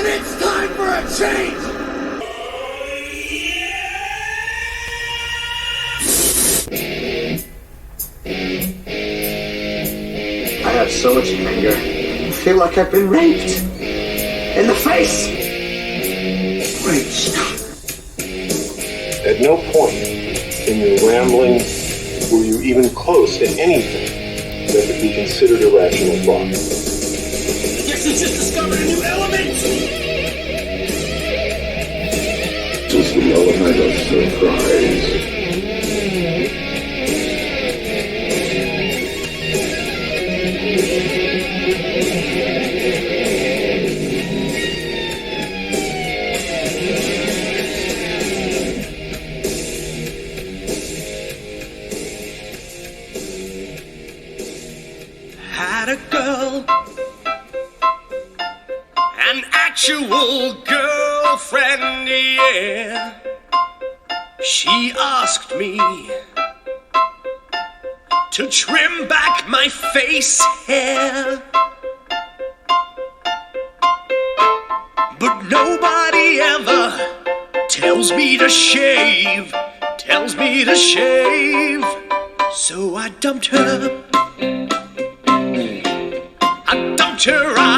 And it's time for a change! I have so much anger. I feel like I've been raped. In the face! Great Scott. At no point in your rambling were you even close to anything that could be considered a rational thought. I guess you just discovered a new element! Just the element of surprise. Had a girl, an actual girlfriend, yeah. She asked me to trim back my face hair, but nobody ever tells me to shave, so I dumped her.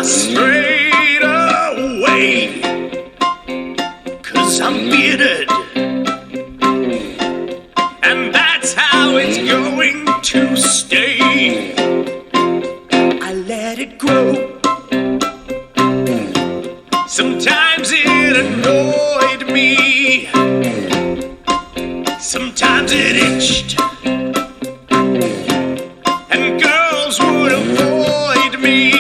Straight away, 'cause I'm bearded, and that's how it's going to stay. I let it grow. Sometimes it annoyed me, sometimes it itched, and girls would avoid me.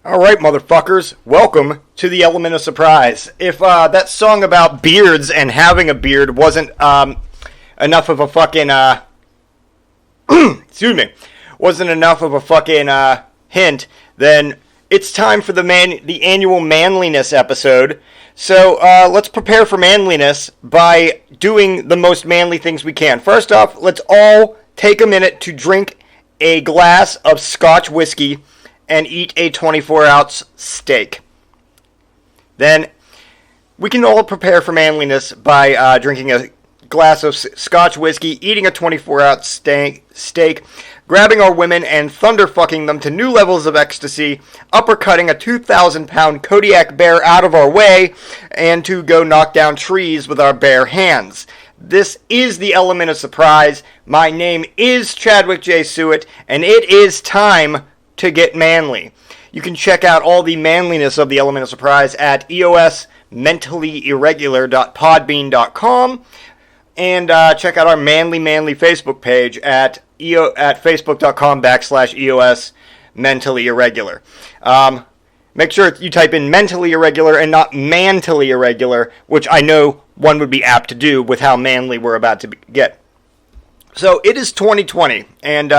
Alright, motherfuckers, welcome to the Element of Surprise. If that song about beards and having a beard wasn't enough of a fucking, excuse me, wasn't enough of a fucking hint, then it's time for the annual Manliness episode. So let's prepare for manliness by doing the most manly things we can. First off, let's all take a minute to drink a glass of Scotch whiskey and eat a 24-ounce steak. Then we can all prepare for manliness by drinking a glass of Scotch whiskey, eating a 24-ounce steak, grabbing our women and thunderfucking them to new levels of ecstasy, uppercutting a 2,000-pound Kodiak bear out of our way, and to go knock down trees with our bare hands. This is the Element of Surprise. My name is Chadwick J. Sewitt, and it is time to get manly. You can check out all the manliness of the Element of Surprise at eosmentallyirregular.podbean.com, and check out our Manly Facebook page at facebook.com/eosmentallyirregular. Make sure you type in mentally irregular and not mantily irregular, which I know one would be apt to do with how manly we're about to get. So it is 2020, and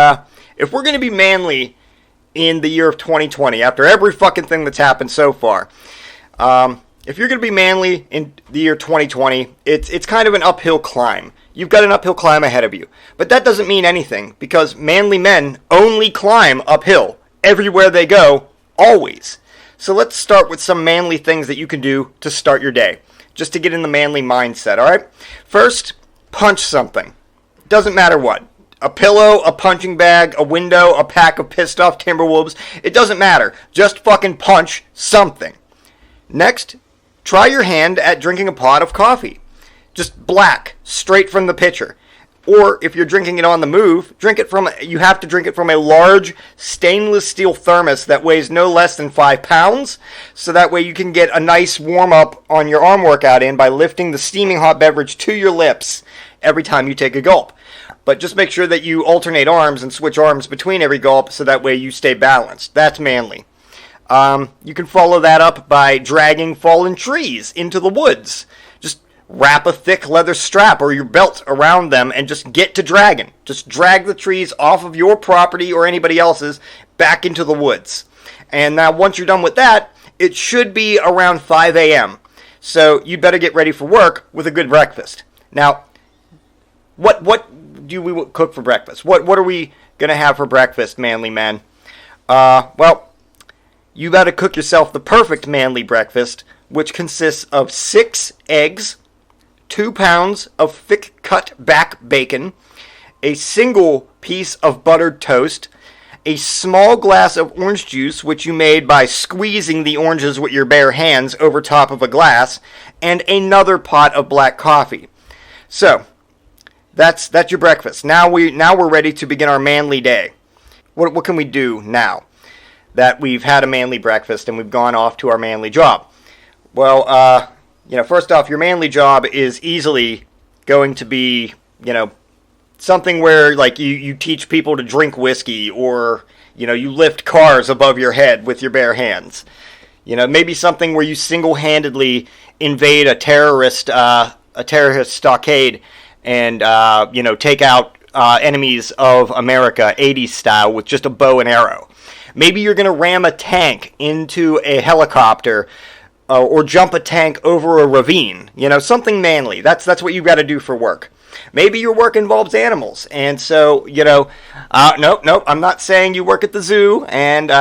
if we're going to be manly in the year of 2020, after every fucking thing that's happened so far, if you're going to be manly in the year 2020, it's kind of an uphill climb. You've got an uphill climb ahead of you. But that doesn't mean anything, because manly men only climb uphill everywhere they go, always. So let's start with some manly things that you can do to start your day, just to get in the manly mindset, alright? First, punch something. Doesn't matter what. A pillow, a punching bag, a window, a pack of pissed off Timberwolves. It doesn't matter. Just fucking punch something. Next, try your hand at drinking a pot of coffee. Just black, straight from the pitcher. Or if you're drinking it on the move, you have to drink it from a large stainless steel thermos that weighs no less than 5 pounds. So that way you can get a nice warm up on your arm workout in by lifting the steaming hot beverage to your lips every time you take a gulp. But just make sure that you alternate arms and switch arms between every gulp so that way you stay balanced. That's manly. You can follow that up by dragging fallen trees into the woods. Just wrap a thick leather strap or your belt around them and just get to dragging. Just drag the trees off of your property or anybody else's back into the woods. And now once you're done with that, it should be around 5 a.m. So you better get ready for work with a good breakfast. Now, what do we cook for breakfast? What are we going to have for breakfast, manly men? Well, you got to cook yourself the perfect manly breakfast, which consists of 6 eggs, 2 pounds of thick-cut back bacon, a single piece of buttered toast, a small glass of orange juice, which you made by squeezing the oranges with your bare hands over top of a glass, and another pot of black coffee. So, that's your breakfast. Now we're ready to begin our manly day. What can we do now that we've had a manly breakfast and we've gone off to our manly job? Well, first off, your manly job is easily going to be, something where, like, you teach people to drink whiskey, or, you lift cars above your head with your bare hands. Maybe something where you single-handedly invade a terrorist stockade and, take out enemies of America, 80s style, with just a bow and arrow. Maybe you're going to ram a tank into a helicopter, or jump a tank over a ravine. Something manly. That's what you've got to do for work. Maybe your work involves animals, and so, nope, I'm not saying you work at the zoo, and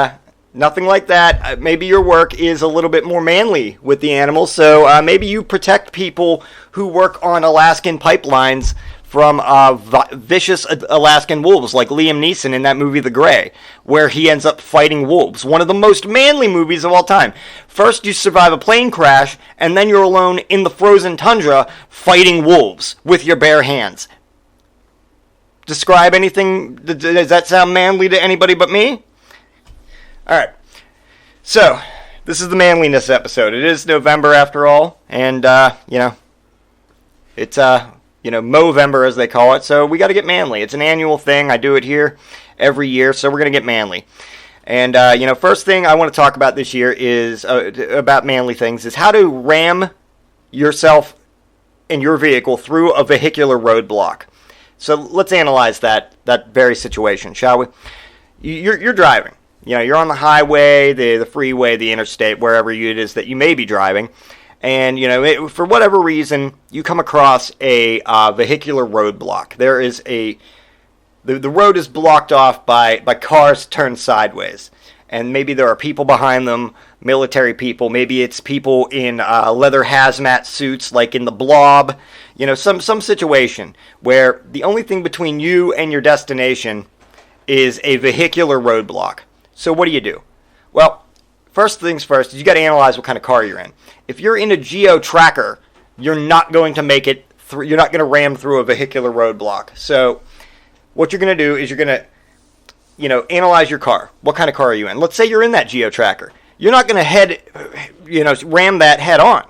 nothing like that. Maybe your work is a little bit more manly with the animals, so maybe you protect people who work on Alaskan pipelines from vicious Alaskan wolves, like Liam Neeson in that movie The Grey, where he ends up fighting wolves. One of the most manly movies of all time. First you survive a plane crash, and then you're alone in the frozen tundra fighting wolves with your bare hands. Describe anything? Does that sound manly to anybody but me? Alright, so this is the manliness episode. It is November after all, and, it's, Movember as they call it, so we got to get manly. It's an annual thing. I do it here every year, so we're going to get manly. And, first thing I want to talk about this year is, about manly things, is how to ram yourself and your vehicle through a vehicular roadblock. So let's analyze that very situation, shall we? You're driving. You're on the highway, the freeway, the interstate, wherever it is that you may be driving, and for whatever reason you come across a vehicular roadblock. There is the road is blocked off by cars turned sideways, and maybe there are people behind them, military people. Maybe it's people in leather hazmat suits, like in The Blob. Some situation where the only thing between you and your destination is a vehicular roadblock. So what do? Well, first things first, you got to analyze what kind of car you're in. If you're in a Geo Tracker, you're not going to make it through. You're not going to ram through a vehicular roadblock. So what you're going to do is you're going to, analyze your car. What kind of car are you in? Let's say you're in that Geo Tracker. You're not going to ram that head on.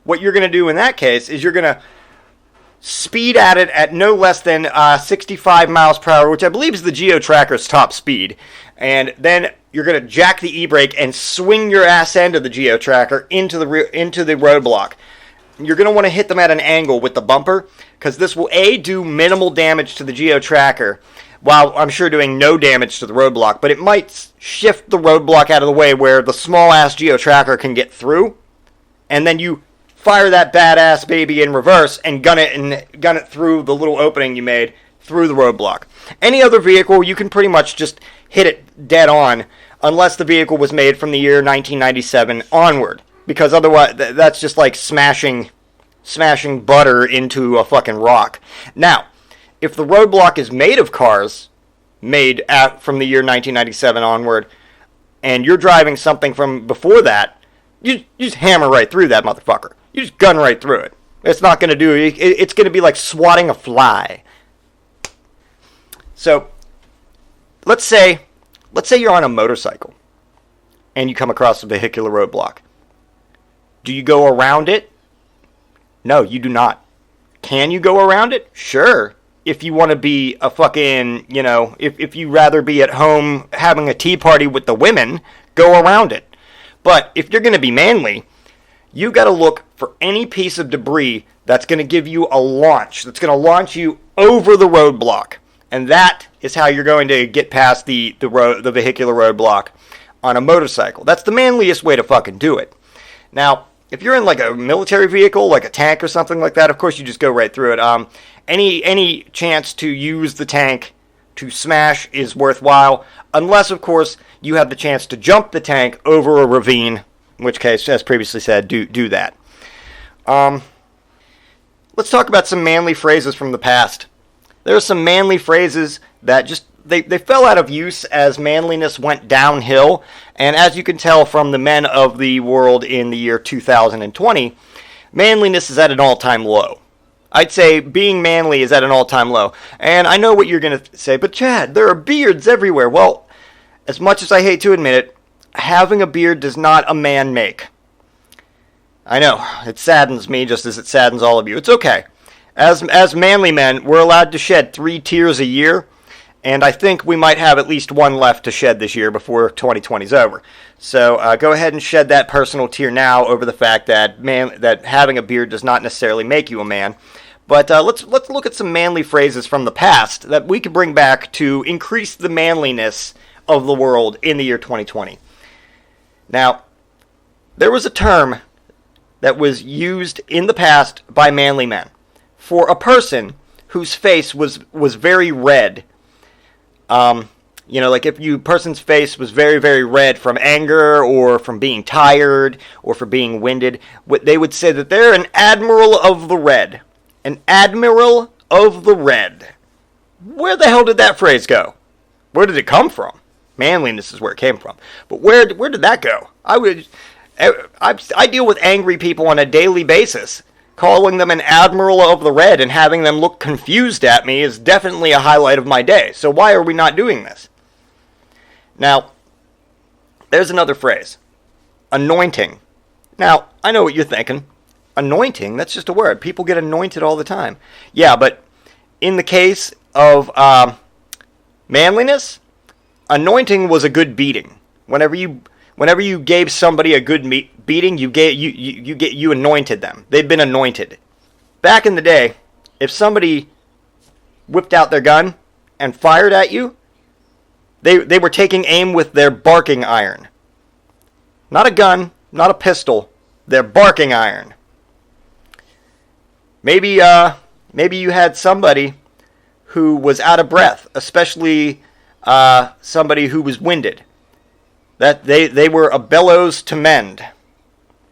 What you're going to do in that case is you're going to speed at it at no less than 65 miles per hour, which I believe is the Geo Tracker's top speed. And then you're going to jack the e-brake and swing your ass end of the Geo Tracker into the roadblock. You're going to want to hit them at an angle with the bumper, because this will do minimal damage to the Geo Tracker, while I'm sure doing no damage to the roadblock, but it might shift the roadblock out of the way where the small-ass Geo Tracker can get through, and then you fire that badass baby in reverse and gun it through the little opening you made through the roadblock. Any other vehicle, you can pretty much just hit it dead on, unless the vehicle was made from the year 1997 onward, because otherwise that's just like smashing butter into a fucking rock. Now, if the roadblock is made of cars made from the year 1997 onward, and you're driving something from before that, you just hammer right through that motherfucker. You just gun right through it. It's not going to do it. It's going to be like swatting a fly. So, let's say you're on a motorcycle and you come across a vehicular roadblock. Do you go around it? No, you do not. Can you go around it? Sure. If you want to be a fucking, if you rather be at home having a tea party with the women, go around it. But if you're going to be manly, you got to look for any piece of debris that's going to give you a launch, that's going to launch you over the roadblock. And that is how you're going to get past the vehicular roadblock on a motorcycle. That's the manliest way to fucking do it. Now, if you're in like a military vehicle, like a tank or something like that, of course you just go right through it. Any chance to use the tank to smash is worthwhile, unless, of course, you have the chance to jump the tank over a ravine, in which case, as previously said, do that. Let's talk about some manly phrases from the past. There are some manly phrases that just, they fell out of use as manliness went downhill, and as you can tell from the men of the world in the year 2020, manliness is at an all-time low. I'd say being manly is at an all-time low. And I know what you're going to say, but Chad, there are beards everywhere. Well, as much as I hate to admit it, having a beard does not a man make. I know, it saddens me just as it saddens all of you. It's okay. As manly men, we're allowed to shed 3 tears a year, and I think we might have at least one left to shed this year before 2020 is over. So go ahead and shed that personal tear now over the fact that that having a beard does not necessarily make you a man. But let's look at some manly phrases from the past that we could bring back to increase the manliness of the world in the year 2020. Now, there was a term that was used in the past by manly men for a person whose face was very red. Like if a person's face was very, very red from anger or from being tired or from being winded, they would say that they're an admiral of the red. An admiral of the red. Where the hell did that phrase go? Where did it come from? Manliness is where it came from. But where did that go? I deal with angry people on a daily basis. Calling them an admiral of the red and having them look confused at me is definitely a highlight of my day. So why are we not doing this? Now, there's another phrase. Anointing. Now, I know what you're thinking. Anointing? That's just a word. People get anointed all the time. Yeah, but in the case of manliness, anointing was a good beating. Whenever you gave somebody a good beating, you anointed them. They'd been anointed. Back in the day, if somebody whipped out their gun and fired at you, they were taking aim with their barking iron. Not a gun, not a pistol, They're barking iron. Maybe you had somebody who was out of breath, especially somebody who was winded. That they were a bellows to mend.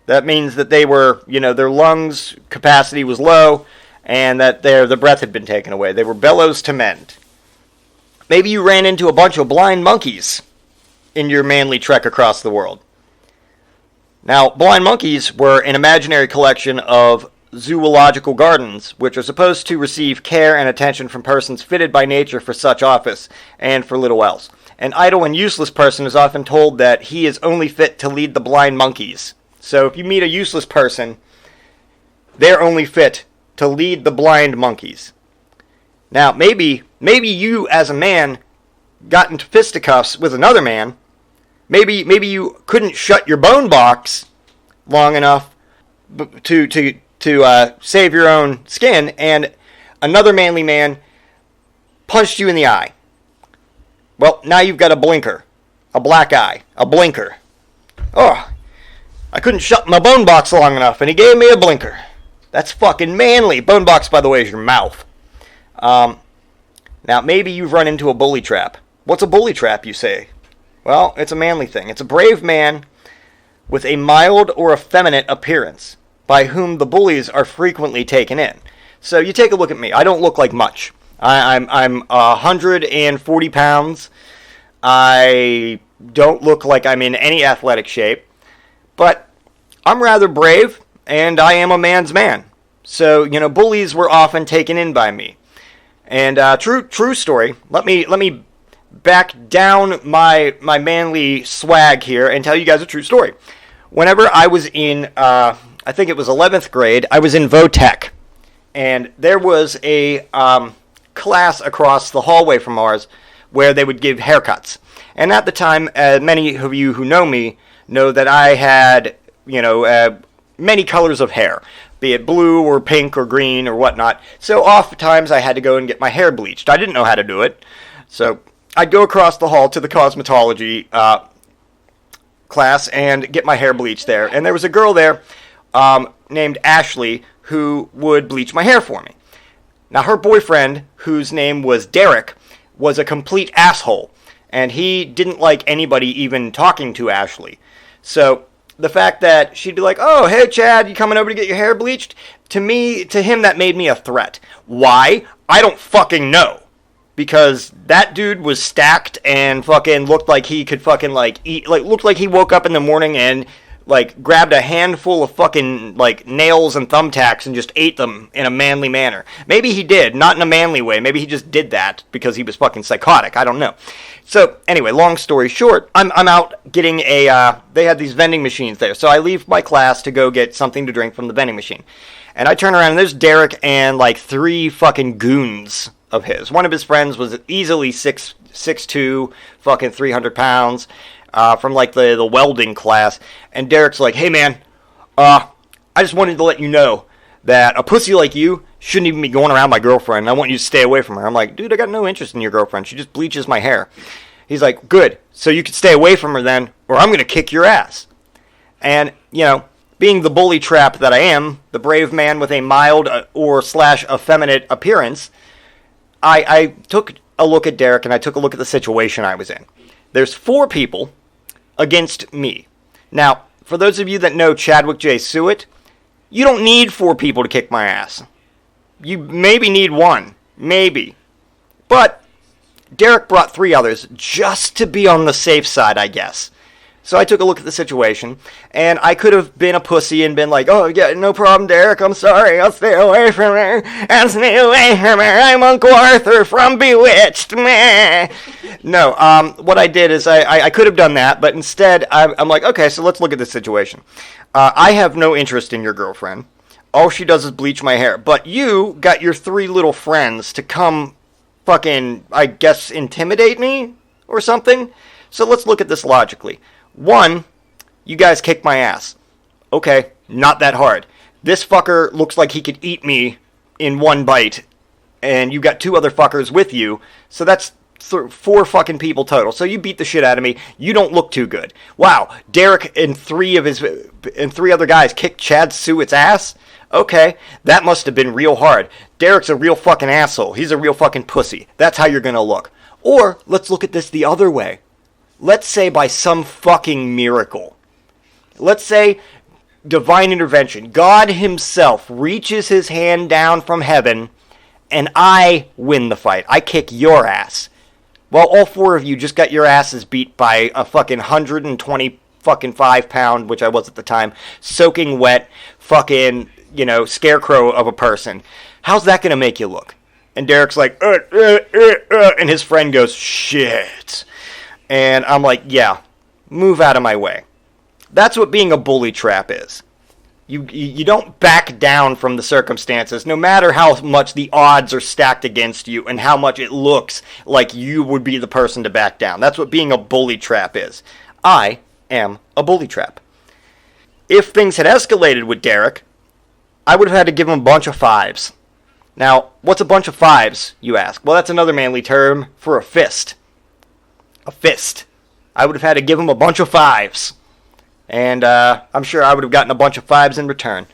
That means that they were, their lungs capacity was low, and that the breath had been taken away. They were bellows to mend. Maybe you ran into a bunch of blind monkeys in your manly trek across the world. Now, blind monkeys were an imaginary collection of zoological gardens, which are supposed to receive care and attention from persons fitted by nature for such office, and for little else. An idle and useless person is often told that he is only fit to lead the blind monkeys. So if you meet a useless person, they're only fit to lead the blind monkeys. Now, maybe you as a man got into fisticuffs with another man. Maybe you couldn't shut your bone box long enough to save your own skin, and another manly man punched you in the eye. Well, now you've got a blinker, a black eye, a blinker. Oh, I couldn't shut my bone box long enough, and he gave me a blinker. That's fucking manly. Bone box, by the way, is your mouth. Now, maybe you've run into a bully trap. What's a bully trap, you say? Well, it's a manly thing. It's a brave man with a mild or effeminate appearance, by whom the bullies are frequently taken in. So you take a look at me. I don't look like much. I'm 140 pounds. I don't look like I'm in any athletic shape. But I'm rather brave, and I am a man's man. So, bullies were often taken in by me. And true story. Let me back down my manly swag here and tell you guys a true story. Whenever I was in, I think it was 11th grade, I was in Votech. And there was a class across the hallway from ours where they would give haircuts. And at the time, many of you who know me know that I had, many colors of hair, be it blue or pink or green or whatnot. So oftentimes I had to go and get my hair bleached. I didn't know how to do it. So I'd go across the hall to the cosmetology class and get my hair bleached there. And there was a girl there named Ashley who would bleach my hair for me. Now her boyfriend, whose name was Derek, was a complete asshole. And he didn't like anybody even talking to Ashley. So the fact that she'd be like, "Oh, hey Chad, you coming over to get your hair bleached?" To him, that made me a threat. Why? I don't fucking know. Because that dude was stacked and fucking looked like he could fucking eat, looked like he woke up in the morning and grabbed a handful of fucking nails and thumbtacks and just ate them in a manly manner. Maybe he did, not in a manly way. Maybe he just did that because he was fucking psychotic. I don't know. So anyway, long story short, I'm out getting they had these vending machines there. So I leave my class to go get something to drink from the vending machine. And I turn around and there's Derek and 3 fucking goons of his. One of his friends was easily 6'2", fucking 300 pounds. From the welding class, and Derek's like, "Hey man, I just wanted to let you know that a pussy like you shouldn't even be going around my girlfriend. I want you to stay away from her." I'm like, "Dude, I got no interest in your girlfriend. She just bleaches my hair." He's like, "Good, so you can stay away from her then, or I'm gonna kick your ass." And being the bully trap that I am, the brave man with a mild or effeminate appearance, I took a look at Derek and I took a look at the situation I was in. There's 4 people against me. Now, for those of you that know Chadwick J. Sewitt, you don't need 4 people to kick my ass. You maybe need 1. Maybe. But Derek brought 3 others just to be on the safe side, I guess. So I took a look at the situation, and I could have been a pussy and been like, "Oh, yeah, no problem, Derek, I'm sorry, I'll stay away from her. I'll stay away from her. I'm Uncle Arthur from Bewitched." Meh. No, what I did is I could have done that, but instead I'm like, okay, so let's look at this situation. I have no interest in your girlfriend. All she does is bleach my hair. But you got your 3 little friends to come fucking, I guess, intimidate me or something. So let's look at this logically. 1, you guys kick my ass. Okay, not that hard. This fucker looks like he could eat me in one bite, and you got 2 other fuckers with you, so that's 4 fucking people total. So you beat the shit out of me. You don't look too good. Wow, Derek and 3 other guys kicked Chad Sewett's ass? Okay, that must have been real hard. Derek's a real fucking asshole. He's a real fucking pussy. That's how you're gonna look. Or, let's look at this the other way. Let's say by some fucking miracle. Let's say divine intervention. God himself reaches his hand down from heaven and I win the fight. I kick your ass. Well, all 4 of you just got your asses beat by a fucking 120 fucking 5-pound, which I was at the time, soaking wet, fucking, scarecrow of a person. How's that gonna make you look? And Derek's like, and his friend goes, shit. And I'm like, yeah, move out of my way. That's what being a bully trap is. You don't back down from the circumstances, no matter how much the odds are stacked against you and how much it looks like you would be the person to back down. That's what being a bully trap is. I am a bully trap. If things had escalated with Derek, I would have had to give him a bunch of 5s. Now, what's a bunch of 5s, you ask? Well, that's another manly term for a fist. A fist. I would have had to give him a bunch of 5s. And I'm sure I would have gotten a bunch of 5s in return.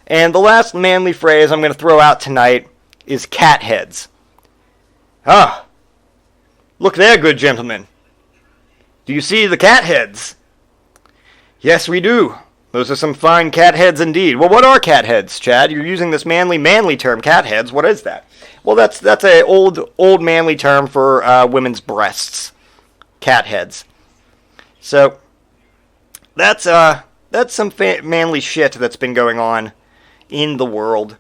And the last manly phrase I'm going to throw out tonight is cat heads. Ah, look there, good gentlemen. Do you see the cat heads? Yes, we do. Those are some fine cat heads indeed. Well, what are cat heads, Chad? You're using this manly term, cat heads. What is that? Well, that's a old manly term for women's breasts. Cat heads. So that's some manly shit that's been going on in the world.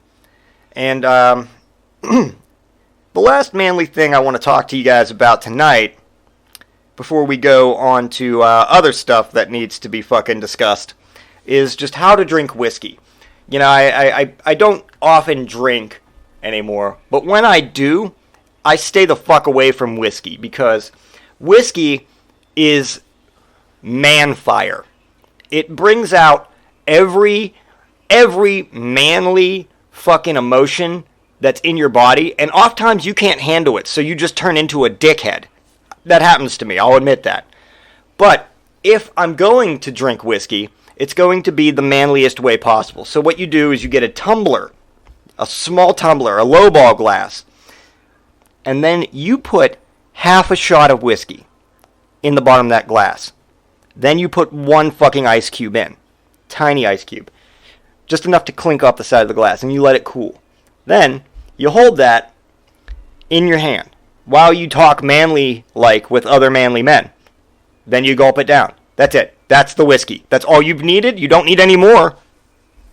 And the last manly thing I want to talk to you guys about tonight, before we go on to other stuff that needs to be fucking discussed, is just how to drink whiskey. I don't often drink anymore, but when I do, I stay the fuck away from whiskey, because whiskey is man fire. It brings out every manly fucking emotion that's in your body, and oftentimes you can't handle it, so you just turn into a dickhead. That happens to me, I'll admit that. But if I'm going to drink whiskey, it's going to be the manliest way possible. So what you do is you get a tumbler, a small tumbler, a lowball glass, and then you put half a shot of whiskey in the bottom of that glass. Then you put 1 fucking ice cube in. Tiny ice cube. Just enough to clink off the side of the glass, and you let it cool. Then you hold that in your hand while you talk manly-like with other manly men. Then you gulp it down. That's it. That's the whiskey. That's all you've needed. You don't need any more.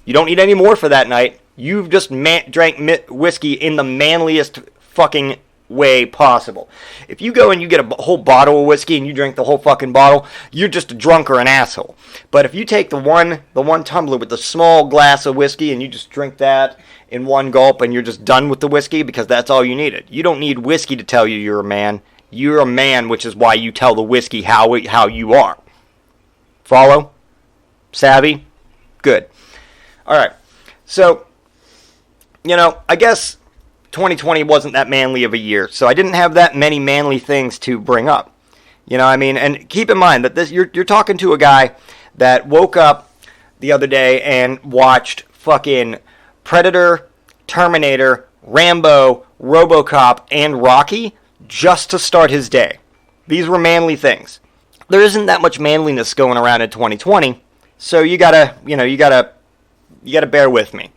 You don't need any more for that night. You've just drank whiskey in the manliest fucking way possible. If you go and you get a whole bottle of whiskey and you drink the whole fucking bottle, you're just a drunk or an asshole. But if you take the one tumbler with the small glass of whiskey and you just drink that in one gulp and you're just done with the whiskey because that's all you needed. You don't need whiskey to tell you you're a man. You're a man, which is why you tell the whiskey how you are. Follow? Savvy? Good. Alright. So, I guess 2020 wasn't that manly of a year, so I didn't have that many manly things to bring up. And keep in mind that you're talking to a guy that woke up the other day and watched fucking Predator, Terminator, Rambo, RoboCop, and Rocky just to start his day. These were manly things. There isn't that much manliness going around in 2020, so you gotta bear with me,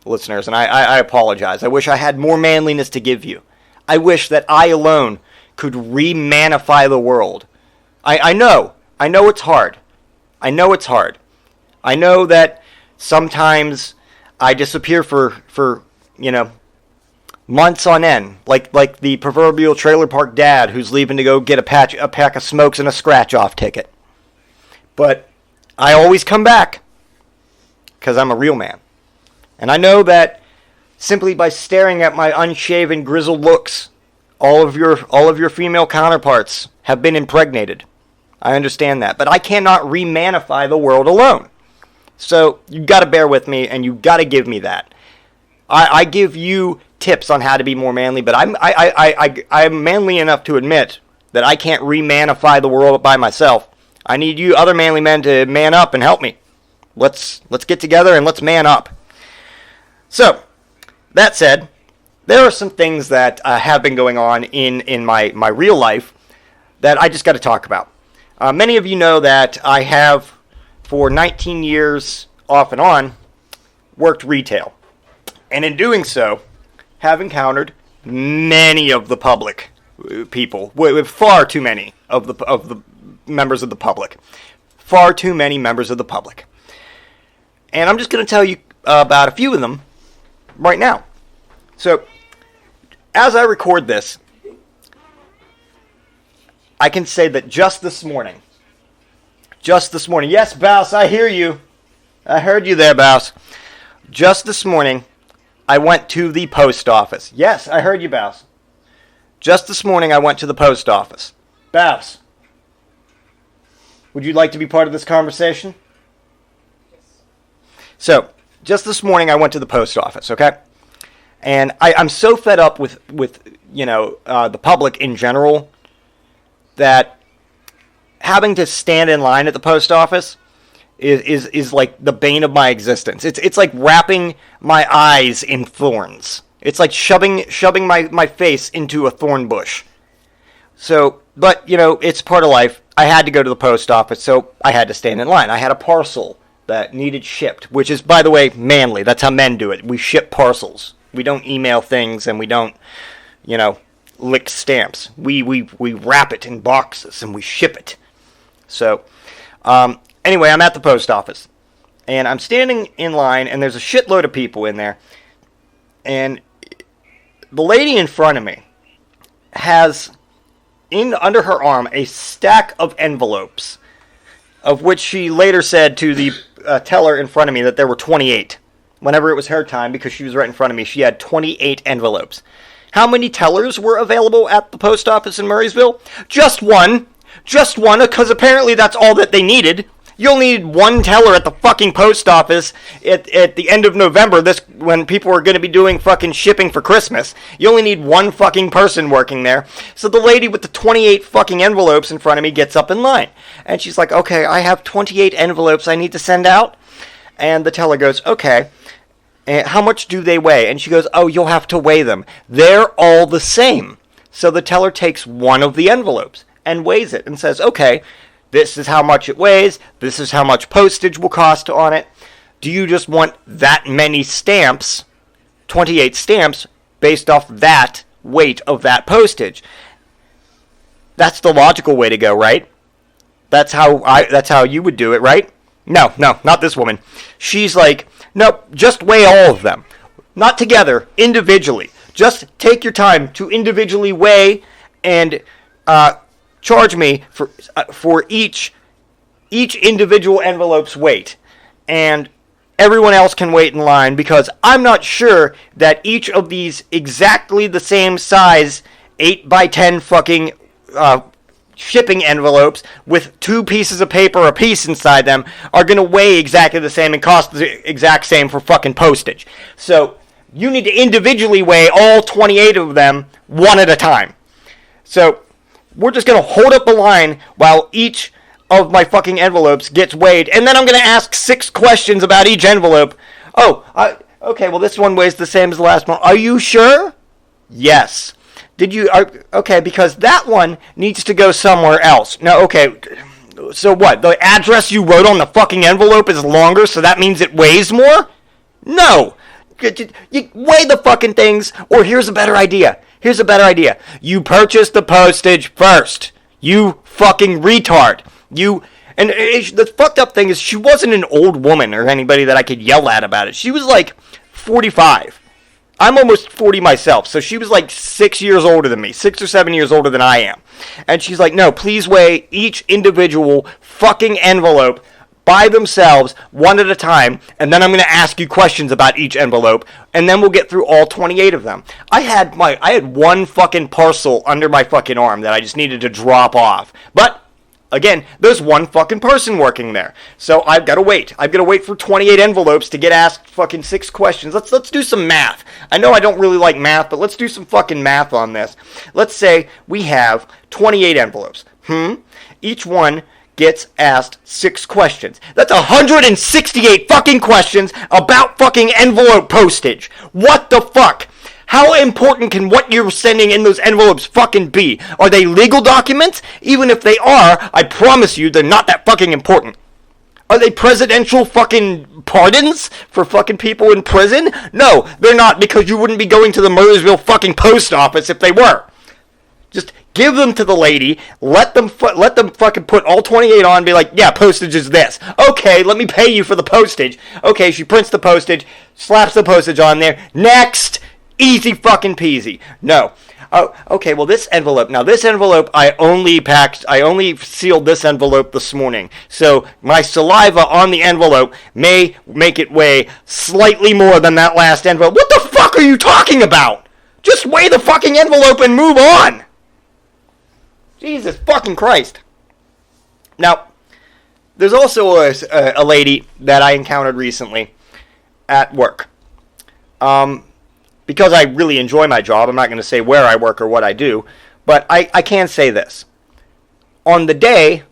listeners, and I apologize. I wish I had more manliness to give you. I wish that I alone could remanify the world. I know it's hard. I know that sometimes I disappear for months on end, like the proverbial trailer park dad who's leaving to go get a pack of smokes and a scratch-off ticket. But I always come back, because I'm a real man. And I know that simply by staring at my unshaven, grizzled looks, all of your female counterparts have been impregnated. I understand that. But I cannot remanify the world alone. So you've got to bear with me, and you've got to give me that. I give you tips on how to be more manly, but I'm manly enough to admit that I can't remanify the world by myself. I need you other manly men to man up and help me. Let's get together and let's man up. So, that said, there are some things that have been going on in my real life that I just got to talk about. Many of you know that I have, for 19 years off and on, worked retail. And in doing so, have encountered many of the public people, far too many of the members of the public. Far too many members of the public. And I'm just going to tell you about a few of them right now. So, as I record this, I can say that just this morning, yes, Baus, I hear you. I heard you there, Baus. Just this morning, I went to the post office. Yes, I heard you, Baus. Just this morning, I went to the post office. Baus, would you like to be part of this conversation? So, just this morning, I went to the post office, okay? And I'm so fed up with the public in general that having to stand in line at the post office is like the bane of my existence. It's like wrapping my eyes in thorns. It's like shoving my face into a thorn bush. So, but, it's part of life. I had to go to the post office, so I had to stand in line. I had a parcel that needed shipped, which is, by the way, manly. That's how men do it. We ship parcels. We don't email things, and we don't, lick stamps. We wrap it in boxes, and we ship it. So, anyway, I'm at the post office, and I'm standing in line, and there's a shitload of people in there, and the lady in front of me has under her arm a stack of envelopes, of which she later said to the teller in front of me that there were 28. Whenever it was her time, because she was right in front of me, she had 28 envelopes. How many tellers were available at the post office in Murraysville? Just one. Just one, because apparently that's all that they needed. You only need one teller at the fucking post office at the end of November, when people are going to be doing fucking shipping for Christmas. You only need one fucking person working there. So the lady with the 28 fucking envelopes in front of me gets up in line. And she's like, okay, I have 28 envelopes I need to send out. And the teller goes, okay. And how much do they weigh? And she goes, oh, you'll have to weigh them. They're all the same. So the teller takes one of the envelopes and weighs it and says, okay, this is how much it weighs. This is how much postage will cost on it. Do you just want that many stamps, 28 stamps, based off that weight of that postage? That's the logical way to go, right? That's how you would do it, right? No, not this woman. She's like, nope, just weigh all of them. Not together, individually. Just take your time to individually weigh and charge me for each individual envelope's weight. And everyone else can wait in line, because I'm not sure that each of these exactly the same size 8x10 fucking shipping envelopes with 2 pieces of paper apiece inside them are going to weigh exactly the same and cost the exact same for fucking postage. So you need to individually weigh all 28 of them one at a time. So we're just going to hold up a line while each of my fucking envelopes gets weighed, and then I'm going to ask 6 questions about each envelope. Okay, well, this one weighs the same as the last one. Are you sure? Yes. Okay, because that one needs to go somewhere else. No, okay, so what? The address you wrote on the fucking envelope is longer, so that means it weighs more? No. You weigh the fucking things, or here's a better idea. You purchase the postage first. You fucking retard. The fucked up thing is, she wasn't an old woman or anybody that I could yell at about it. She was like 45. I'm almost 40 myself, so she was like 6 years older than me, 6 or 7 years older than I am. And she's like, no, please weigh each individual fucking envelope by themselves, one at a time, and then I'm going to ask you questions about each envelope, and then we'll get through all 28 of them. I had one fucking parcel under my fucking arm that I just needed to drop off. But Again, there's one fucking person working there. So I've got to wait. I've got to wait for 28 envelopes to get asked fucking 6 questions. Let's do some math. I know I don't really like math, but let's do some fucking math on this. Let's say we have 28 envelopes. Each one gets asked 6 questions. That's 168 fucking questions about fucking envelope postage. What the fuck? How important can what you're sending in those envelopes fucking be? Are they legal documents? Even if they are, I promise you they're not that fucking important. Are they presidential fucking pardons for fucking people in prison? No, they're not, because you wouldn't be going to the Murrayville fucking post office if they were. Just give them to the lady, let them fucking put all 28 on and be like, yeah, postage is this. Okay, let me pay you for the postage. Okay, she prints the postage, slaps the postage on there. Next! Easy fucking peasy. No. Oh, okay, well this envelope, I only sealed this envelope this morning. So my saliva on the envelope may make it weigh slightly more than that last envelope. What the fuck are you talking about? Just weigh the fucking envelope and move on. Jesus fucking Christ. Now, there's also a lady that I encountered recently at work. Because I really enjoy my job, I'm not going to say where I work or what I do, but I can say this. On the day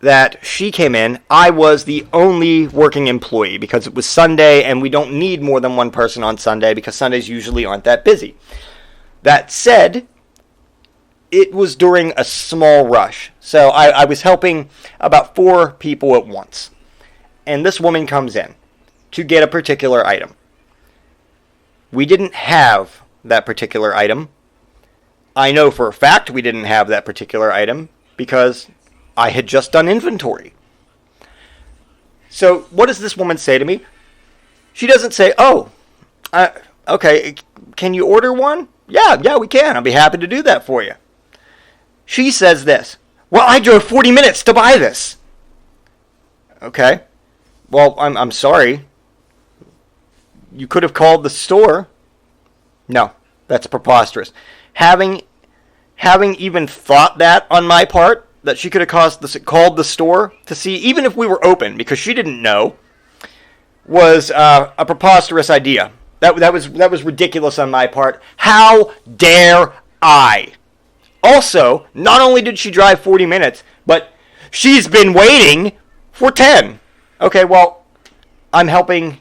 that she came in, I was the only working employee because it was Sunday and we don't need more than one person on Sunday because Sundays usually aren't that busy. That said, it was during a small rush. So I was helping about 4 people at once. And this woman comes in to get a particular item. We didn't have that particular item. I know for a fact we didn't have that particular item because I had just done inventory. So what does this woman say to me? She doesn't say, okay, can you order one? Yeah, we can. I'll be happy to do that for you. She says this, well, I drove 40 minutes to buy this. Okay, well, I'm sorry. You could have called the store. No, that's preposterous. Having even thought that on my part, that she could have called the store to see, even if we were open, because she didn't know, was a preposterous idea. That was ridiculous on my part. How dare I? Also, not only did she drive 40 minutes, but she's been waiting for 10. Okay, well, I'm helping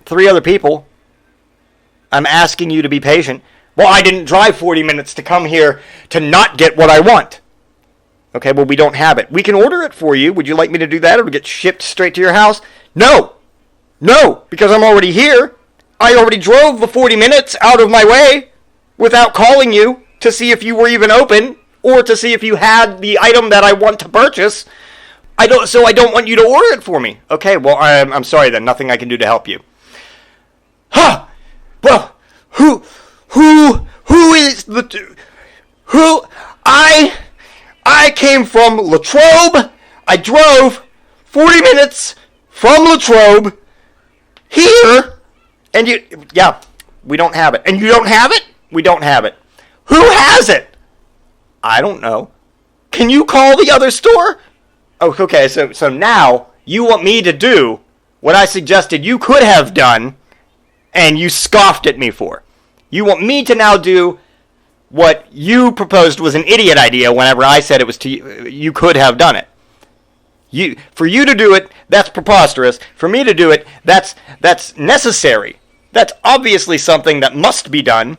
3 other people. I'm asking you to be patient. Well, I didn't drive 40 minutes to come here to not get what I want. Okay, well, we don't have it. We can order it for you. Would you like me to do that or to get shipped straight to your house? No, because I'm already here. I already drove the 40 minutes out of my way without calling you to see if you were even open or to see if you had the item that I want to purchase. I don't want you to order it for me. Okay, well, I'm sorry then. Nothing I can do to help you. Huh? Well, who is I came from Latrobe. I drove 40 minutes from Latrobe here, and we don't have it. And you don't have it? We don't have it. Who has it? I don't know. Can you call the other store? Oh, okay, so now you want me to do what I suggested you could have done, and you scoffed at me for. You want me to now do what you proposed was an idiot idea whenever I said it was you could have done it. For you to do it, that's preposterous. For me to do it, that's necessary. That's obviously something that must be done,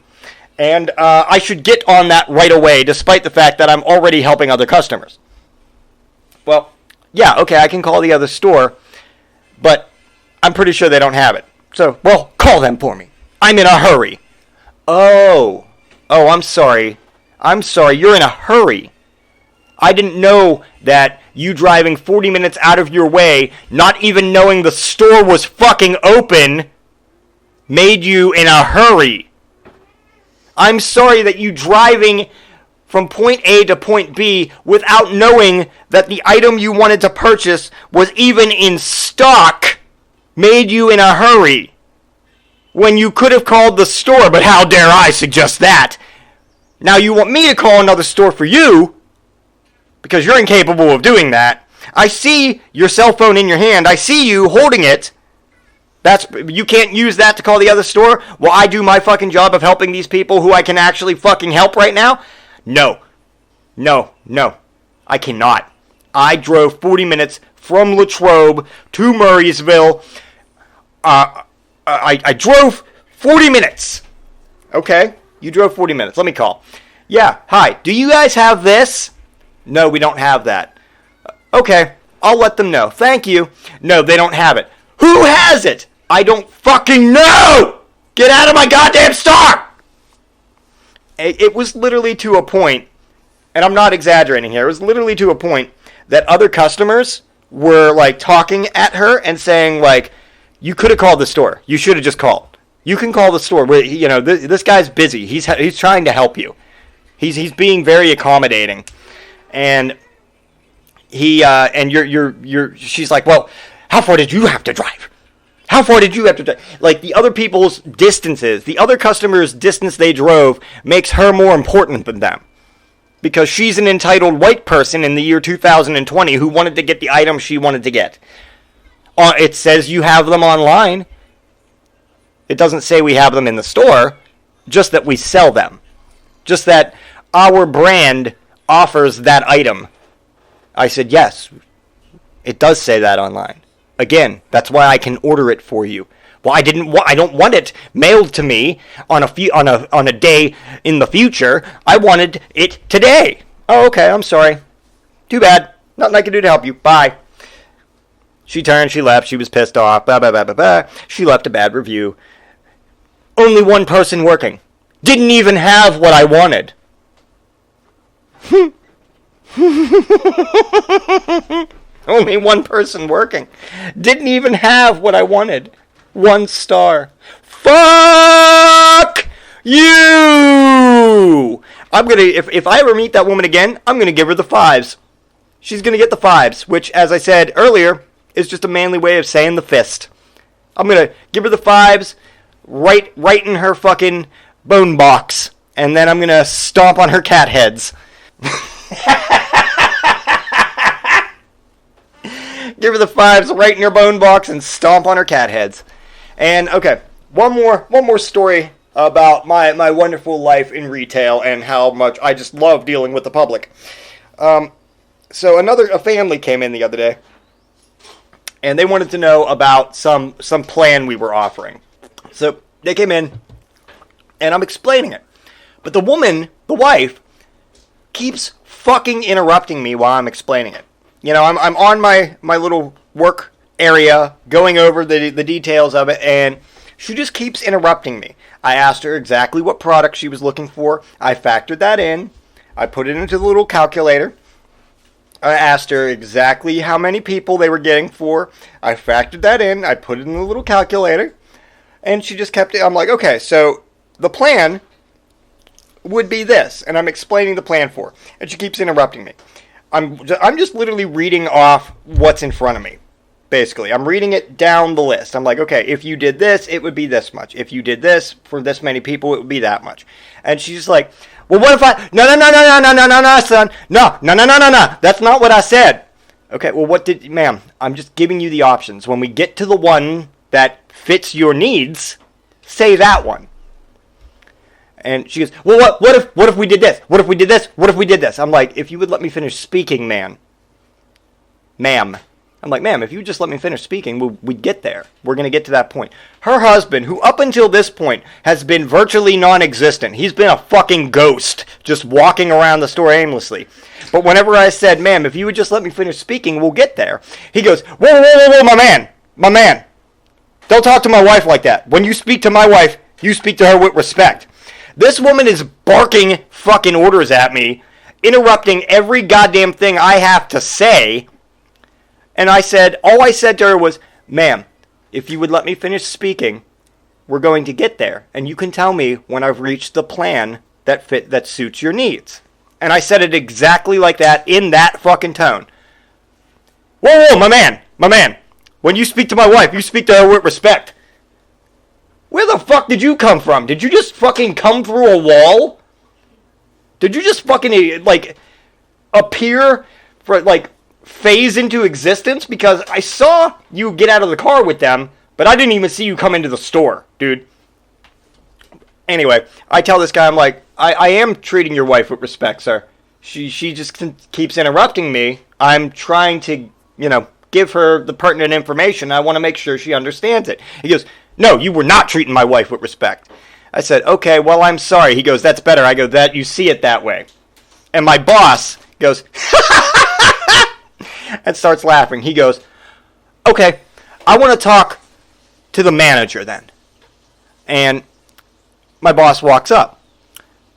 and I should get on that right away, despite the fact that I'm already helping other customers. Well, yeah, okay, I can call the other store, but I'm pretty sure they don't have it. So, well, call them for me. I'm in a hurry. Oh, I'm sorry. You're in a hurry. I didn't know that you driving 40 minutes out of your way, not even knowing the store was fucking open, made you in a hurry. I'm sorry that you driving from point A to point B without knowing that the item you wanted to purchase was even in stock made you in a hurry. When you could have called the store, but how dare I suggest that? Now you want me to call another store for you? because you're incapable of doing that. I see your cell phone in your hand. I see you holding it. You can't use that to call the other store? Well, I do my fucking job of helping these people who I can actually fucking help right now? No. I cannot. I drove 40 minutes from Latrobe to Murraysville. I drove 40 minutes. Okay? You drove 40 minutes. Let me call. Yeah, hi. Do you guys have this? No, we don't have that. Okay, I'll let them know. Thank you. No, they don't have it. Who has it? I don't fucking know! Get out of my goddamn store! It was literally to a point, and I'm not exaggerating here, it was literally to a point that other customers were, like, talking at her and saying, like, you could have called the store. You should have just called. You can call the store. You know, this guy's busy. He's trying to help you. He's being very accommodating. And she's like, well, how far did you have to drive? How far did you have to drive? Like, the other people's distances, the other customers' distance they drove makes her more important than them. Because she's an entitled white person in the year 2020 who wanted to get the items she wanted to get. It says you have them online. It doesn't say we have them in the store, just that we sell them. Just that our brand offers that item. I said, yes, it does say that online. Again, that's why I can order it for you. Well, I don't want it mailed to me on a day in the future. I wanted it today. Oh, okay, I'm sorry. Too bad. Nothing I can do to help you. Bye. She turned, she left, she was pissed off, blah, blah, blah, blah, blah. She left a bad review. Only one person working. Didn't even have what I wanted. Only one person working. Didn't even have what I wanted. 1 star. Fuck you! I'm gonna, if I ever meet that woman again, I'm gonna give her the 5s. She's gonna get the 5s, which, as I said earlier, is just a manly way of saying the fist. I'm gonna give her the 5s, right in her fucking bone box, and then I'm gonna stomp on her cat heads. Give her the 5s right in her bone box and stomp on her cat heads. And okay, one more story about my wonderful life in retail and how much I just love dealing with the public. So a family came in the other day, and they wanted to know about some plan we were offering. So they came in, and I'm explaining it. But the woman, the wife, keeps fucking interrupting me while I'm explaining it. You know, I'm on my little work area, going over the details of it, and she just keeps interrupting me. I asked her exactly what product she was looking for. I factored that in. I put it into the little calculator. I asked her exactly how many people they were getting for. I factored that in. I put it in the little calculator. And she just kept it. I'm like, okay, so the plan would be this. And I'm explaining the plan for her. And she keeps interrupting me. I'm just literally reading off what's in front of me. Basically, I'm reading it down the list. I'm like, okay, if you did this, it would be this much. If you did this for this many people, it would be that much. And she's like, well, what if I... No, son. No. That's not what I said. Okay, well, ma'am, I'm just giving you the options. When we get to the one that fits your needs, say that one. And she goes, well, what if we did this? What if we did this? What if we did this? I'm like, if you would let me finish speaking, ma'am. I'm like, ma'am, if you would just let me finish speaking, we'd get there. We're going to get to that point. Her husband, who up until this point has been virtually non-existent. He's been a fucking ghost, just walking around the store aimlessly. But whenever I said, ma'am, if you would just let me finish speaking, we'll get there. He goes, whoa, my man. Don't talk to my wife like that. When you speak to my wife, you speak to her with respect. This woman is barking fucking orders at me, interrupting every goddamn thing I have to say. And all I said to her was, ma'am, if you would let me finish speaking, we're going to get there. And you can tell me when I've reached the plan that suits your needs. And I said it exactly like that, in that fucking tone. Whoa, my man. When you speak to my wife, you speak to her with respect. Where the fuck did you come from? Did you just fucking come through a wall? Did you just fucking, like... appear for, like, phase into existence? Because I saw you get out of the car with them, but I didn't even see you come into the store, dude. Anyway, I tell this guy, I'm like, I am treating your wife with respect, sir. She just keeps interrupting me. I'm trying to, give her the pertinent information. I want to make sure she understands it. He goes, no, you were not treating my wife with respect. I said, okay, well, I'm sorry. He goes, that's better. I go, that you see it that way. And my boss goes, and starts laughing. He goes, okay, I want to talk to the manager then. And my boss walks up.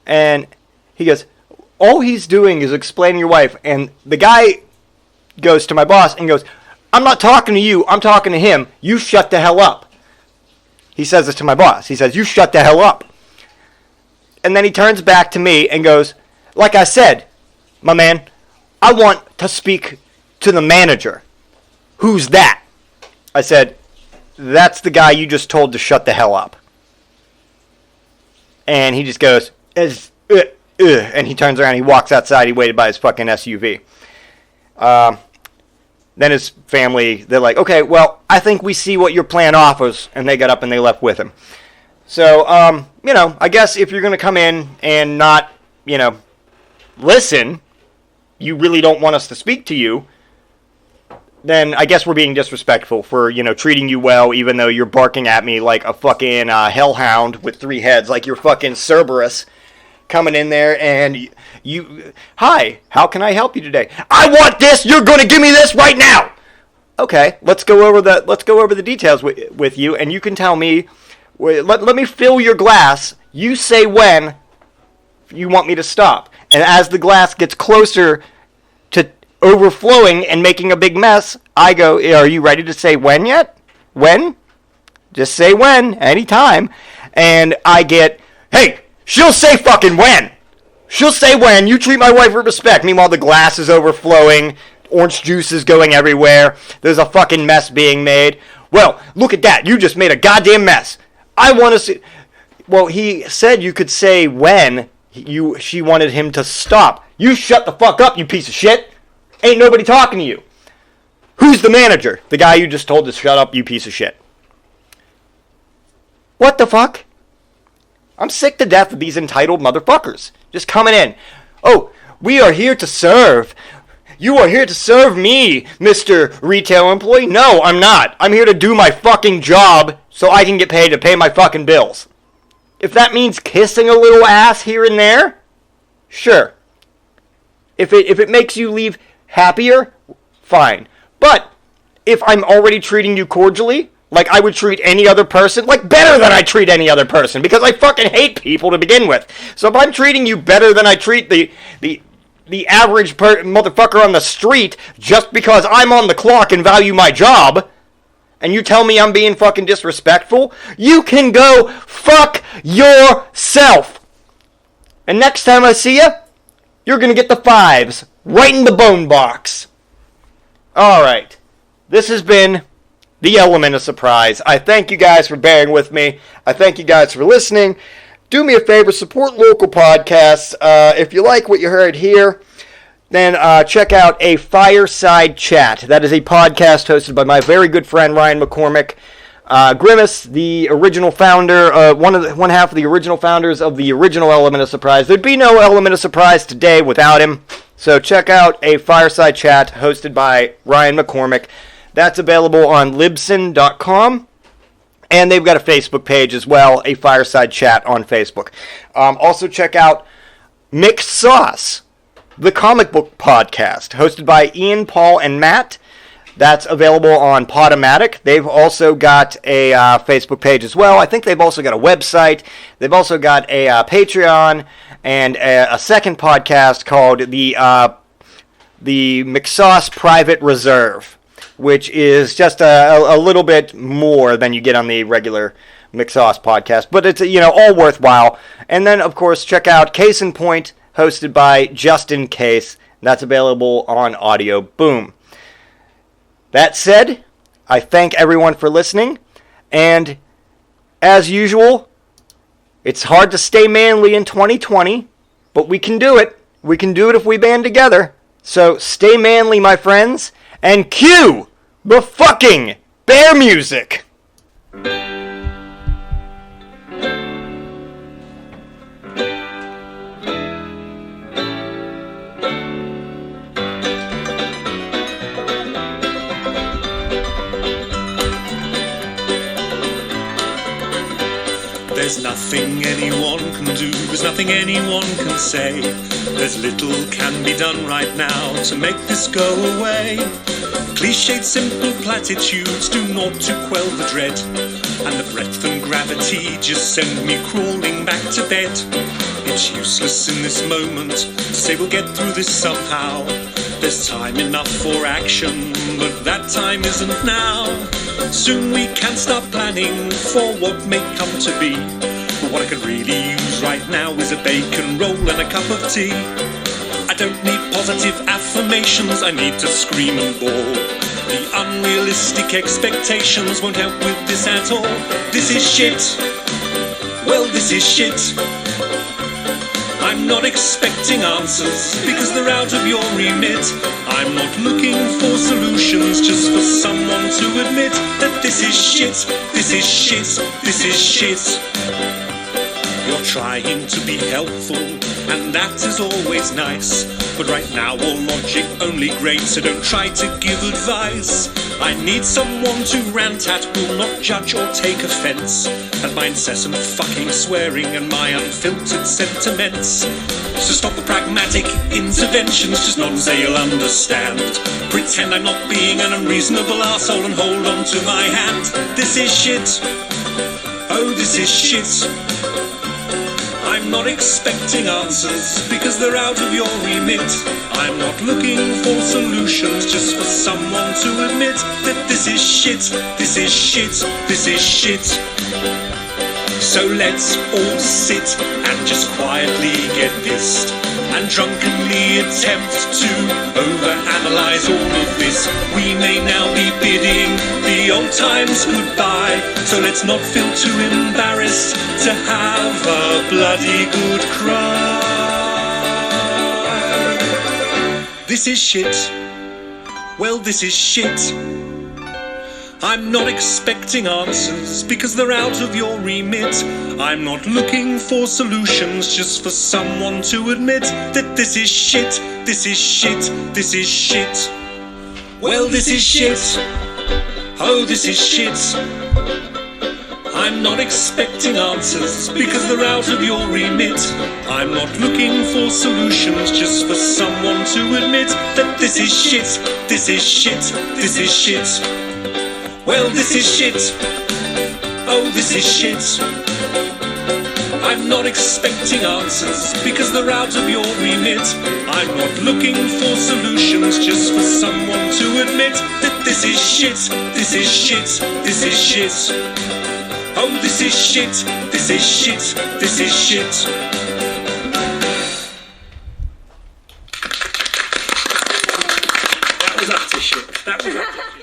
And he goes, all he's doing is explaining your wife. And the guy goes to my boss and goes, I'm not talking to you. I'm talking to him. You shut the hell up. He says this to my boss. He says, you shut the hell up. And then he turns back to me and goes, like I said, my man, I want to speak to the manager. Who's that? I said, that's the guy you just told to shut the hell up. And he just goes, and he turns around, he walks outside, he waited by his fucking SUV. Then his family, they're like, okay, well, I think we see what your plan offers, and they got up and they left with him. So, I guess if you're going to come in and not, listen, you really don't want us to speak to you, then I guess we're being disrespectful for, treating you well, even though you're barking at me like a fucking hellhound with 3 heads, like you're fucking Cerberus coming in there and hi, how can I help you today? I want this, you're going to give me this right now! Okay, let's go over the details with you, and you can tell me, let me fill your glass, you say when you want me to stop. And as the glass gets closer to overflowing and making a big mess, I go, are you ready to say when yet? When? Just say when, anytime. And I get, hey, she'll say fucking when. She'll say when. You treat my wife with respect. Meanwhile, the glass is overflowing. Orange juice is going everywhere. There's a fucking mess being made. Well, look at that. You just made a goddamn mess. I want to see... Well, he said you could say when she wanted him to stop. You shut the fuck up, you piece of shit. Ain't nobody talking to you. Who's the manager? The guy you just told to shut up, you piece of shit. What the fuck? I'm sick to death of these entitled motherfuckers. Just coming in. Oh, we are here to serve. You are here to serve me, Mr. Retail Employee. No, I'm not. I'm here to do my fucking job so I can get paid to pay my fucking bills. If that means kissing a little ass here and there, sure. If it makes you leave happier, fine. But if I'm already treating you cordially, like I would treat any other person, like better than I treat any other person, because I fucking hate people to begin with. So if I'm treating you better than I treat the average motherfucker on the street just because I'm on the clock and value my job, and you tell me I'm being fucking disrespectful, you can go fuck yourself. And next time I see you, you're gonna get the 5s right in the bone box. Alright. This has been the element of surprise. I thank you guys for bearing with me. I thank you guys for listening. Do me a favor, support local podcasts. If you like what you heard here, then check out A Fireside Chat. That is a podcast hosted by my very good friend Ryan McCormick. Grimace, the original founder, one half of the original founders of the original Element of Surprise. There'd be no Element of Surprise today without him. So check out A Fireside Chat hosted by Ryan McCormick. That's available on Libsyn.com. And they've got a Facebook page as well, A Fireside Chat on Facebook. Also check out Mixed Sauce, the comic book podcast, hosted by Ian, Paul, and Matt. That's available on Podomatic. They've also got a Facebook page as well. I think they've also got a website. They've also got a Patreon and a second podcast called the McSauce Private Reserve, which is just a little bit more than you get on the regular McSauce podcast. But it's all worthwhile. And then, of course, check out Case in Point, hosted by Justin Case. That's available on Audio Boom. That said, I thank everyone for listening, and as usual, it's hard to stay manly in 2020, but we can do it. We can do it if we band together. So stay manly, my friends, and cue the fucking bear music! There's nothing anyone can do, there's nothing anyone can say. There's little can be done right now to make this go away. Cliched simple platitudes do naught to quell the dread, and the breadth and gravity just send me crawling back to bed. It's useless in this moment to say we'll get through this somehow. There's time enough for action, but that time isn't now. Soon we can start planning for what may come to be. But what I could really use right now is a bacon roll and a cup of tea. I don't need positive affirmations, I need to scream and bawl. The unrealistic expectations won't help with this at all. This is shit. Well, this is shit. I'm not expecting answers because they're out of your remit. I'm not looking for solutions, just for someone to admit that this is shit, this is shit, this is shit. You're trying to be helpful, and that is always nice. But right now all logic only grates, so don't try to give advice. I need someone to rant at who'll not judge or take offence at my incessant fucking swearing and my unfiltered sentiments. So stop the pragmatic interventions, just nod and say you'll understand. Pretend I'm not being an unreasonable arsehole and hold on to my hand. This is shit. Oh, this is shit. I'm not expecting answers because they're out of your remit. I'm not looking for solutions, just for someone to admit that this is shit, this is shit, this is shit. So let's all sit and just quietly get pissed and drunkenly attempt to overanalyze all of this. We may now be bidding the old times goodbye, so let's not feel too embarrassed to have a bloody good cry. This is shit. Well, this is shit. I'm not expecting answers because they're out of your remit. I'm not looking for solutions, just for someone to admit that this is shit, this is shit, this is shit. Well, this is shit. Oh, this is shit. I'm not expecting answers because they're out of your remit. I'm not looking for solutions, just for someone to admit that this is shit, this is shit, this is shit. Well, this is shit. Oh, this is shit. I'm not expecting answers because they're out of your remit. I'm not looking for solutions, just for someone to admit that this is shit, this is shit, this is shit. Oh, this is shit, this is shit, this is shit. That was up to shit. That was up to